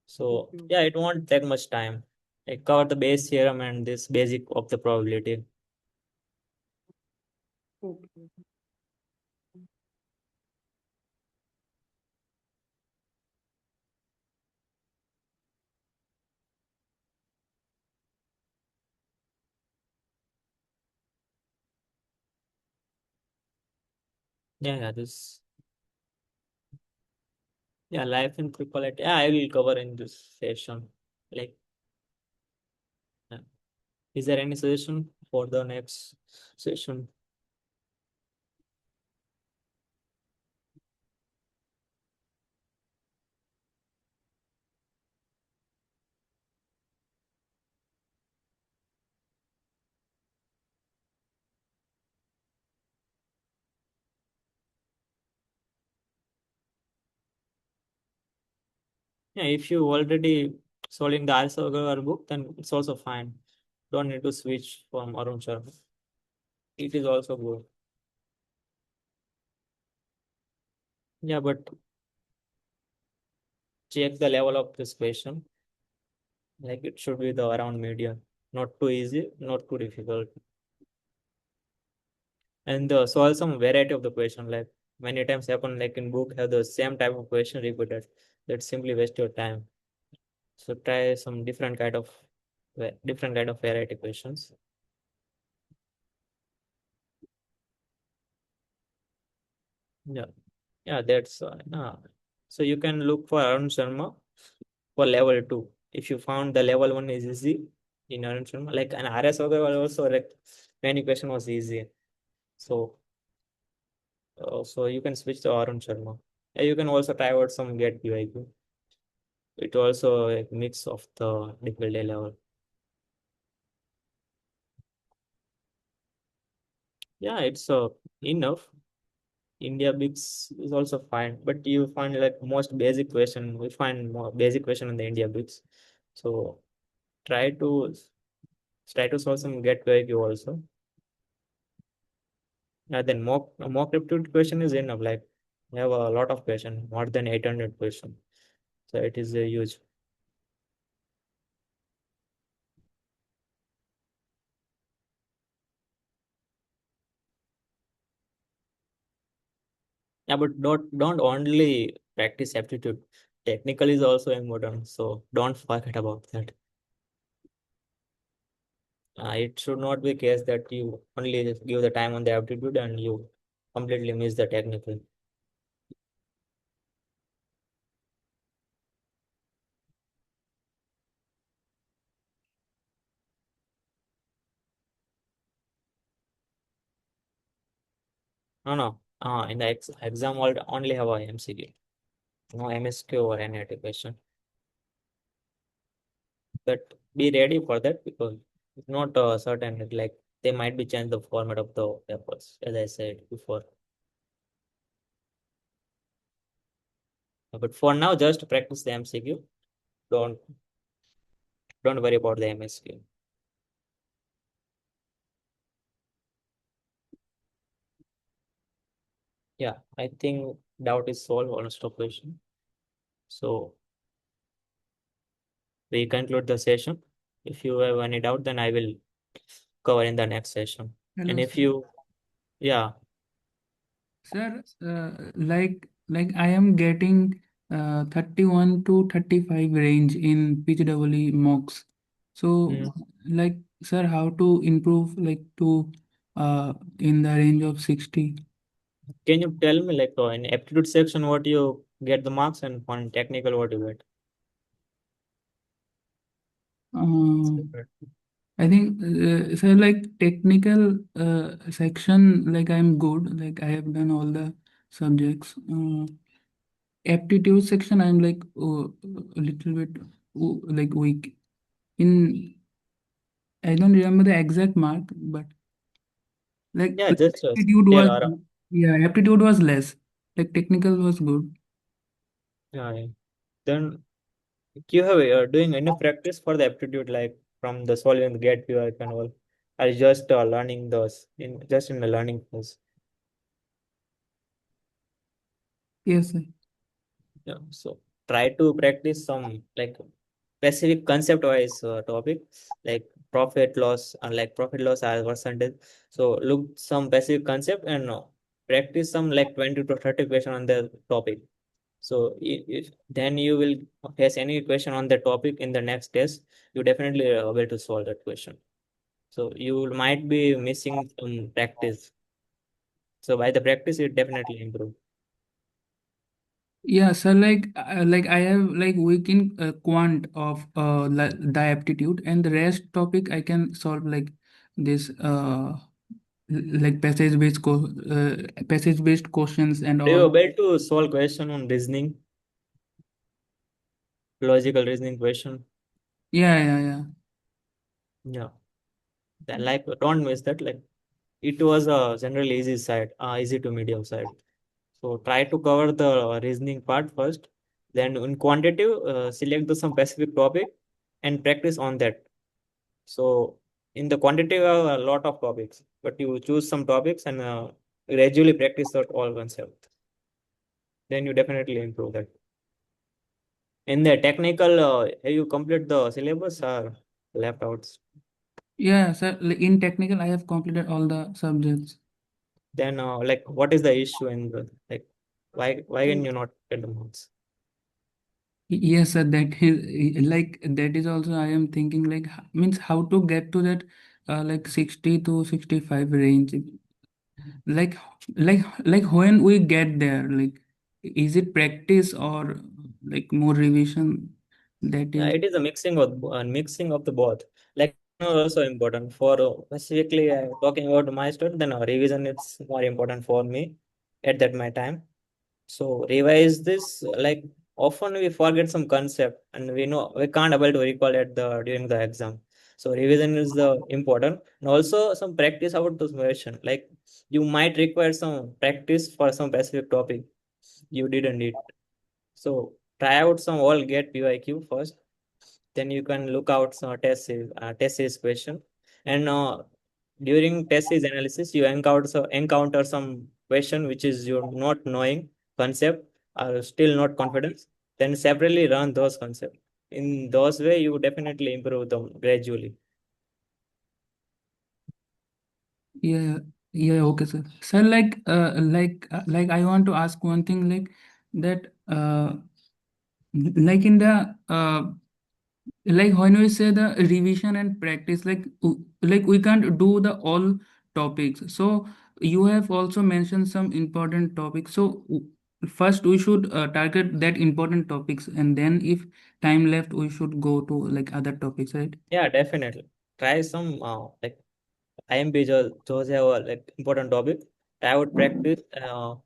So Okay, yeah, it won't take much time. Like cover the Bayes theorem and this basic of the probability. okay. Yeah, yeah, this yeah, life in triple IT. Yeah, I will cover in this session. Like, yeah. Is there any suggestion for the next session? Yeah, if you already solving the answer book, then it's also fine. Don't need to switch from Arun Sharma. It is also good. Yeah, but check the level of this question. Like it should be the around medium, not too easy, not too difficult. And solve some variety of the question. Like many times happen, like in book have the same type of question repeated. That simply waste your time. So try some different kind of variety questions. Yeah, yeah, that's so you can look for Arun Sharma for level two. If you found the level one is easy in Arun Sharma, like an RS Agarwal also like many question was easy. So so you can switch to Arun Sharma. Yeah, you can also try out some get PIQ. It also a mix of the difficulty level. Yeah, it's enough. India Bix is also fine, but you find like most basic question. We find more basic question in the India Bix. So try to try to solve some get query also. Then mock aptitude question is enough. Like we have a lot of question, more than 800 question. So it is a huge. Yeah, but don't only practice aptitude. Technical is also important. So don't forget about that. It should not be case that you only give the time on the aptitude and you completely miss the technical. No, no. In the exam world, only have a MCQ, no MSQ or any other question. But be ready for that because it's not certain. Like they might be change the format of the papers, as I said before. But for now, just practice the MCQ. Don't don't worry about the MSQ. Yeah, I think doubt is solved on stop question. So we conclude the session. If you have any doubt, then I will cover in the next session. And Hello, if sir. you, yeah, Sir, like I am getting 31 to 35 range in PGEE mocks. So, mm, like, sir, how to improve like to in the range of 60? can you tell me like in aptitude section what you get the marks and on technical what you get? Uh, I think, sir, like technical section, like I'm good. Like I have done all the subjects. Aptitude section, I'm like a little bit like weak. In I don't remember the exact mark, but Yeah, just aptitude tell was, around. yeah, aptitude was less. Like technical was good. Yeah, yeah. Then you have doing any practice for the aptitude like from the solving the get work and all. Are you just learning those in just in the learning phase? Yes, sir. Yeah, so try to practice some like specific concept wise topic like profit loss and like profit loss as percentage. So look some basic concept and practice some like 20 to 30 question on the topic. So if then you will face any question on the topic in the next test, you definitely are able to solve that question. So you might be missing some practice. So by the practice, it definitely improve. Yeah, sir. Like I have like weak in quant of the aptitude, and the rest topic I can solve like this like passage based questions and Are you all. able to solve question on reasoning, logical reasoning question? Yeah, yeah, yeah. Yeah. Then like don't miss that. Like it was a generally easy side, easy to medium side. So try to cover the reasoning part first. Then in quantitative, select the some specific topic and practice on that. So in the quantitative, a lot of topics, but you choose some topics and gradually practice that all concept. Then you definitely improve that. In the technical, have you complete the syllabus or left out? Yeah, sir. Like, in technical, I have completed all the subjects. Then like what is the issue in the like why can you not get the marks? Yes, sir. That is like that is also I am thinking like means how to get to that like 60 to 65 range. Like like when we get there, like is it practice or like more revision? That is It is a mixing of the both. Like also important for specifically talking about my student. Then revision it's more important for me at that my time. So revise this like often we forget some concept and we know we can't able to recall at the during the exam. So revision is the important, and also some practice about this question. Like you might require some practice for some specific topic you didn't need. So try out some all get PYQ first. Then you can look out some test series question, and during test series analysis you encounter some question which is you're not knowing concept or still not confident. Then separately run those concepts. In those way you definitely improve them gradually. Yeah, yeah, okay, sir. Sir, like I want to ask one thing, that, like in the like when we say the revision and practice, like we can't do the all topics. So you have also mentioned some important topics. So first we should target that important topics, and then if time left, we should go to like other topics, right? Yeah, definitely. Try some like IMP those have like important topic. I would practice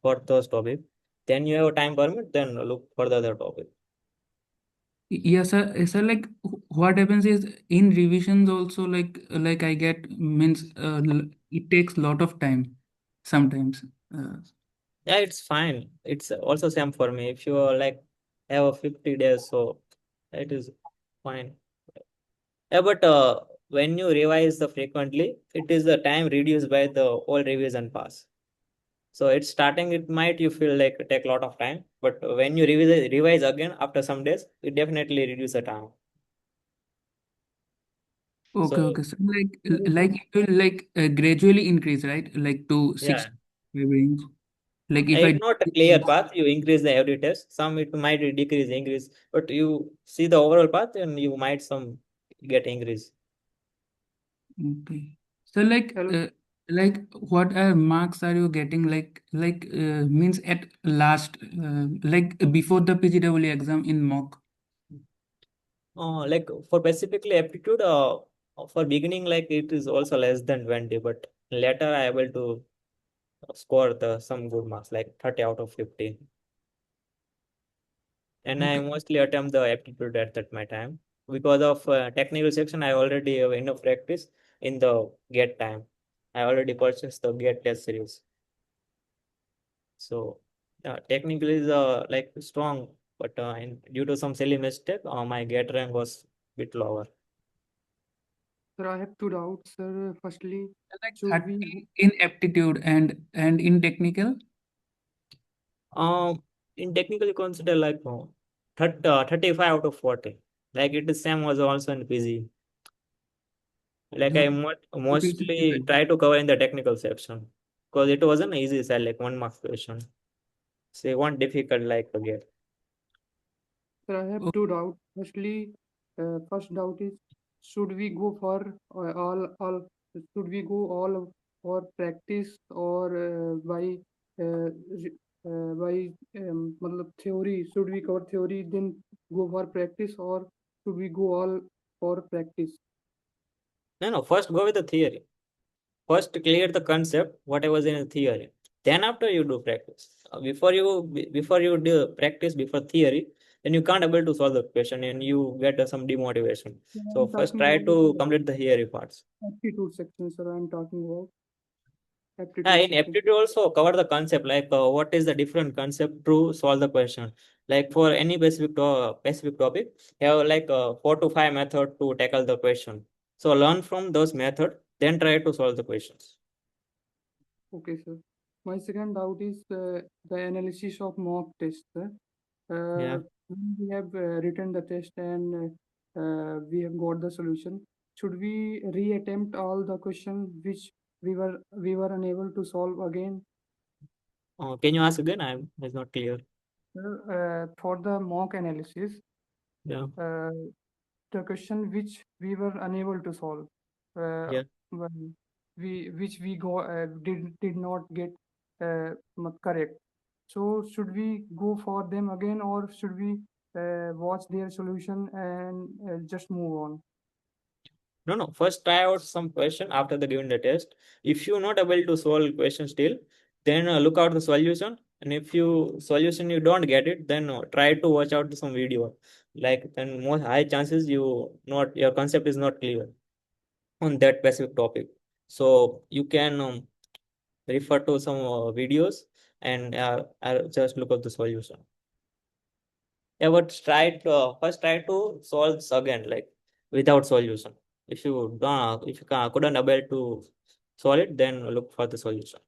for those topic. Then you have a time permit, then look for the other topic. Yes, sir. Sir, like what happens is in revisions also, like I get means it takes lot of time sometimes. Uh, Yeah, it's fine. It's also same for me. If you like have a 50 days, so it is fine. Yeah, but when you revise the frequently, it is the time reduced by the all revision pass. So it's starting, it might you feel like it take a lot of time, but when you revise again after some days, it definitely reduce the time. okay, So okay. So like it will like gradually increase, right? Like to yeah, 6 range. Like if it's I not a clear path. You increase the every test. Some it might decrease, increase, but you see the overall path, and you might some get increase. okay. So like what marks are you getting means at last like before the PGW exam in mock? Like for specifically aptitude, for beginning, like it is also less than 20, but later I able to score the some good marks, like 30 out of 50. And I Okay. mostly attempt the aptitude at that my time. Because of technical section, I already have enough practice in the gate time. I already purchased the gate test series. So technically is like strong, but due to some silly mistake, my gate rank was bit lower. Sir, I have two doubts, sir. Firstly, Like should we 30 in aptitude and in technical. Um, in technical, you consider like 35 out of 40. Like it is same was also in PG. Like I Okay, okay, mostly 65. try to cover in the technical section because it wasn't easy, sir, like 1 mark question. So it wasn't difficult like to get. Sir, I have two doubts. Firstly, first doubt is should we go for all should we go all for practice or by matlab theory? Should we cover theory then go for practice, or should we go all for practice? No, no, first go with the theory. First clear the concept, whatever was in the theory. Then after you do practice. Before you do practice before theory, then you can't able to solve the question and you get some demotivation. Yeah, So I'm first talking try about to complete the theory parts. aptitude section, sir. I'm talking about Yeah, aptitude in section. aptitude also cover the concept like what is the different concept to solve the question. Like for any specific topic, you have like 4 to 5 method to tackle the question. So learn from those method, then try to solve the questions. Okay, sir. My second doubt is the analysis of mock test, sir. Yeah. When we have written the test and we have got the solution, should we reattempt all the questions which we were unable to solve again? Can you ask again? It's not clear. For the mock analysis, Yeah. uh, the question which we were unable to solve, uh, Yeah. when which we did not get correct. So should we go for them again, or should we watch their solution and just move on? No, no. First try out some question after the giving the test. If you're not able to solve question still, then look out the solution. And if you solution you don't get it, then try to watch out some video. Like then more high chances you not your concept is not clear. on that specific topic. So you can refer to some videos and I'll just look up the solution. Yeah, but first try to solve this again, like without solution. If you couldn't able to solve it, then look for the solution.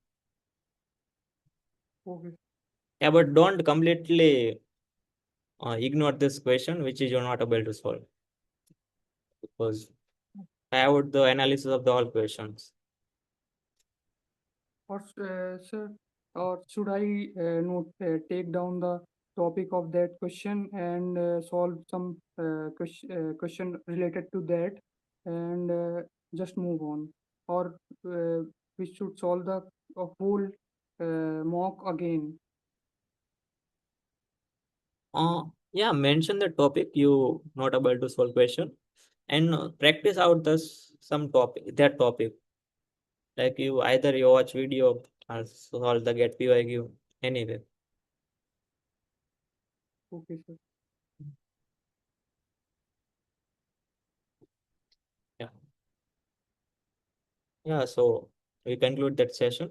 Okay. Yeah, but don't completely ignore this question which is you're not able to solve, because I have the analysis of the all questions. Or sir, or should I note take down the topic of that question and solve some question related to that, and just move on, or we should solve the whole mock again. Yeah, mention the topic you not able to solve question, and practice out this some topic, that topic. Like you either you watch video or solve the get PYQ anyway. Okay, sir. Yeah. Yeah, so we conclude that session.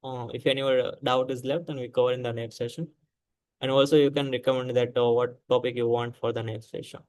If any doubt is left, then we cover in the next session. And also you can recommend that what topic you want for the next session.